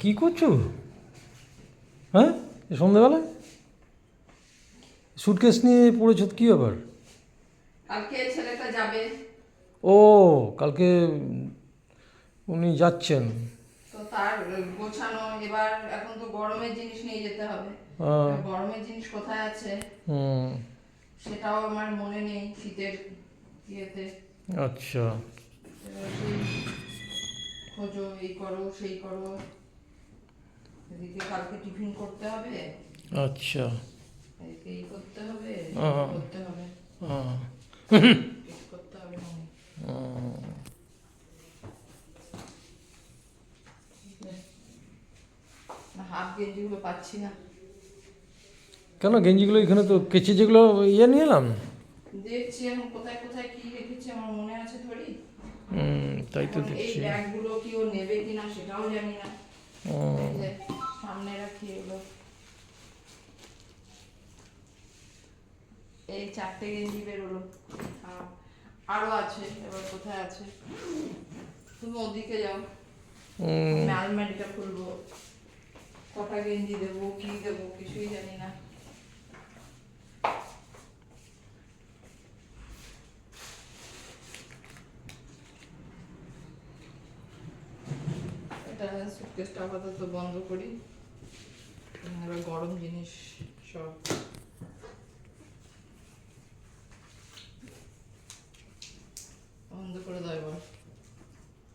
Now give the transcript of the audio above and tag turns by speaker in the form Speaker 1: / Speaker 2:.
Speaker 1: কি করছো? হ্যাঁ, এই সন্ধ্যাবেলায় সুটকেস নিয়ে পড়েছো তো, কী ব্যাপার?
Speaker 2: কালকে ছেলেটা যাবে,
Speaker 1: ও, কালকে উনি যাচ্ছেন।
Speaker 2: তো তার গোছানো। এবার এখন তো গরমের জিনিস নিয়ে যেতে হবে।
Speaker 1: আহ,
Speaker 2: এবার গরমের জিনিস কোথায় আছে
Speaker 1: হুম,
Speaker 2: সেটাও আমার মনে নেই, শীতের ইয়েতে।
Speaker 1: আচ্ছা।
Speaker 2: এবার সেই খোঁজো, এই করো সেই করো, এদিকে কালকে টিফিন করতে হবে,
Speaker 1: আচ্ছা।
Speaker 2: এদিকে এই করতে হবে,
Speaker 1: আহ,
Speaker 2: করতে হবে,
Speaker 1: আহ,
Speaker 2: কিছু করতে হবে না। হাফ গেঞ্জিগুলো পাচ্ছি না।
Speaker 1: কেন গেঞ্জিগুলো এখানে তো কেচে, যেগুলো ইয়ে নিয়ে এলাম।
Speaker 2: দেখছি এখন কোথায় কোথায় কি রেখেছি, আমার মনে আছে থোড়ি।
Speaker 1: তাই তো
Speaker 2: এখন এই
Speaker 1: দেখছি।
Speaker 2: ব্যাগগুলো কি ও নেবে কিনা সেটাও জানি না। এই যে সামনে রাখি এগুলো, এই 4টে গেঞ্জি বেরোলো। আরো আছে, এবার কোথায় আছে? তুমি ওদিকে যাও, আমি আলমারিটা খুলবো, কটা গেঞ্জি দেবো, কি দেবো কিছুই জানি না। এটা সুটকেসটা আপাতত বন্ধ করি, এবার গরম জিনিস সব বন্ধ করে দাও এবার।